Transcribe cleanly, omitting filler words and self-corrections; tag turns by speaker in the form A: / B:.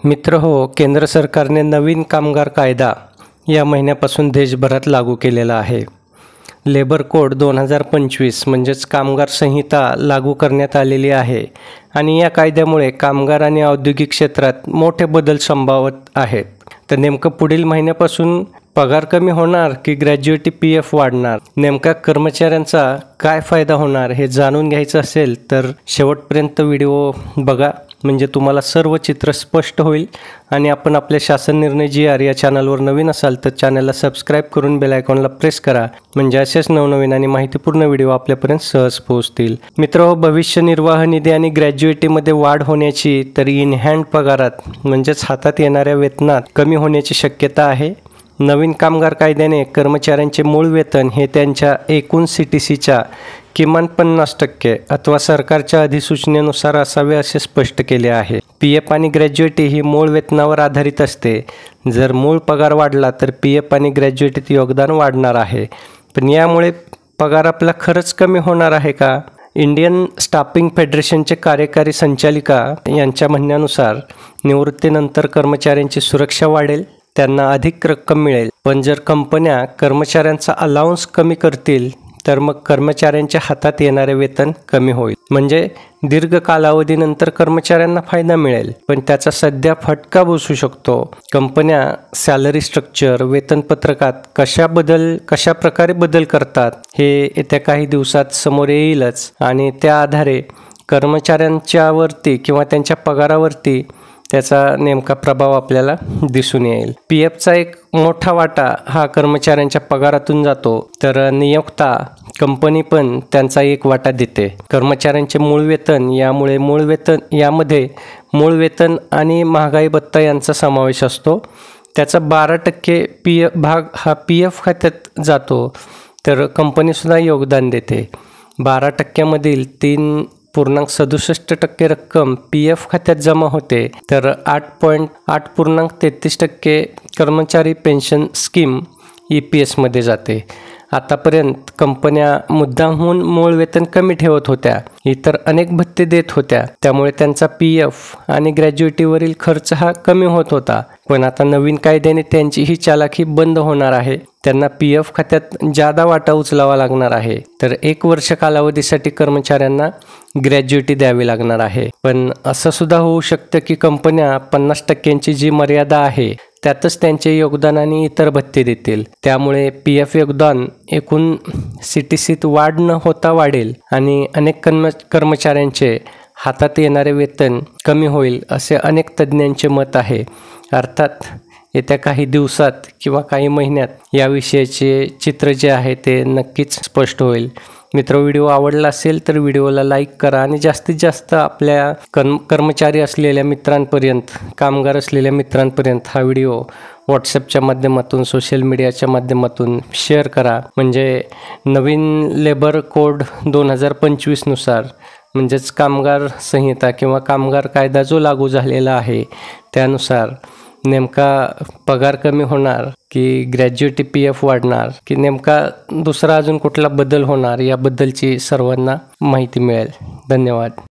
A: मित्र हो, केंद्र सरकारने नवीन कामगार कायदा या महिन्यापासून देशभरात लागू केलेला आहे. लेबर कोड 2025 म्हणजेच कामगार संहिता लागू करण्यात आलेली आहे आणि या कायद्यामुळे कामगार आणि औद्योगिक क्षेत्रात मोठे बदल संभावत आहेत. तर नेमकं पुढील महिन्यापासून पगार कमी होणार की ग्रॅज्युएटी PF वाढणार, नेमका कर्मचाऱ्यांचा काय फायदा होणार हे जाणून घ्यायचं असेल तर शेवटपर्यंत व्हिडिओ बघा, म्हणजे तुम्हाला सर्व चित्र स्पष्ट होईल. आणि आपण आपल्या शासन निर्णय GR या चॅनलवर नवीन असाल तर चॅनलला सबस्क्राईब करून बेल आयकॉनला प्रेस करा, म्हणजे असेच नवनवीन आणि माहितीपूर्ण व्हिडिओ आपल्यापर्यंत सहज पोहोचतील. मित्र, भविष्य निर्वाह निधी आणि ग्रॅज्युएटीमध्ये वाढ होण्याची तर इन हँड पगारात म्हणजेच हातात येणाऱ्या वेतनात कमी होण्याची शक्यता आहे. नवीन कामगार कायद्याने कर्मचाऱ्यांचे मूळ वेतन हे त्यांच्या एकूण CTCच्या किमान 50% अथवा सरकारच्या अधिसूचनेनुसार असावे असे स्पष्ट केले आहे. PF आणि ग्रॅज्युएटी ही मूळ वेतनावर आधारित असते. जर मूळ पगार वाढला तर PF आणि ग्रॅज्युएटीत योगदान वाढणार आहे. पण यामुळे पगार आपला खरंच कमी होणार आहे का? इंडियन स्टाफिंग फेडरेशनचे कार्यकारी संचालिका यांच्या म्हणण्यानुसार निवृत्तीनंतर कर्मचाऱ्यांची सुरक्षा वाढेल, त्यांना अधिक रक्कम मिळेल. पण जर कंपन्या कर्मचाऱ्यांचा अलाउन्स कमी करतील तर मग कर्मचाऱ्यांच्या हातात येणारे वेतन कमी होईल. म्हणजे दीर्घ कालावधीनंतर कर्मचाऱ्यांना फायदा मिळेल, पण त्याचा सध्या फटका बसू शकतो. कंपन्या सॅलरी स्ट्रक्चर, वेतनपत्रकात कशा प्रकारे बदल करतात हे येत्या काही दिवसात समोर येईलच आणि त्या आधारे कर्मचाऱ्यांच्यावरती किंवा त्यांच्या पगारावरती त्याचा नेमका प्रभाव आपल्याला दिसून येईल. PFचा एक मोठा वाटा हा कर्मचाऱ्यांच्या पगारातून जातो, तर नियोक्ता कंपनी पण त्यांचा एक वाटा देते. कर्मचाऱ्यांचे मूळ वेतन यामध्ये मूळ वेतन आणि महागाई भत्ता यांचा समावेश असतो. त्याचा 12% भाग हा PF खात्यात जातो, तर कंपनीसुद्धा योगदान देते. 12%मधील 3.67% रक्कम PF खात्यात जमा होते, तर 8.33% कर्मचारी पेन्शन स्कीम EPSमध्ये जाते. आतापर्यंत कंपन्या मुद्दामहून मूळ वेतन कमी ठेवत होत्या, इतर अनेक भत्ते देत होत्या, त्यामुळे त्यांचा PF आणि ग्रॅज्युएटीवरील खर्च हा कमी होत होता. पण आता नवीन कायद्याने त्यांची ही चालाखी बंद होणार आहे. त्यांना PF खात्यात जादा वाटा उचलावा लागणार आहे, तर 1 वर्ष कालावधीसाठी कर्मचाऱ्यांना ग्रॅज्युएटी द्यावी लागणार आहे. पण असं सुद्धा होऊ शकतं की कंपन्या 50%ची जी मर्यादा आहे त्यातच त्यांचे योगदान आणि इतर भत्ते देतील. त्यामुळे PF योगदान एकूण CTCत वाढ न होता वाढेल आणि अनेक कर्मचाऱ्यांचे हातात येणारे वेतन कमी होईल असे अनेक तज्ज्ञांचे मत आहे. अर्थात येत्या काही दिवसात किंवा काही महिन्यात याविषयीचे चित्र जे आहे ते नक्कीच स्पष्ट होईल. मित्र, व्हिडिओ आवडला असेल तर व्हिडिओला लाईक करा आणि जास्तीत जास्त आपल्या कर्मचारी असलेल्या मित्रांपर्यंत, कामगार असलेल्या मित्रांपर्यंत हा व्हिडिओ WhatsAppच्या माध्यमातून, सोशल मीडियाच्या माध्यमातून शेअर करा. म्हणजे नवीन लेबर कोड 2025 नुसार म्हणजेच कामगार संहिता किंवा कामगार कायदा जो लागू झालेला आहे त्यानुसार नेमका पगार कमी होणार की ग्रॅज्युएटी PF वाढणार की नेमका दुसरा अजून कुठला बदल होणार याबद्दलची सर्वांना माहिती मिळेल. धन्यवाद.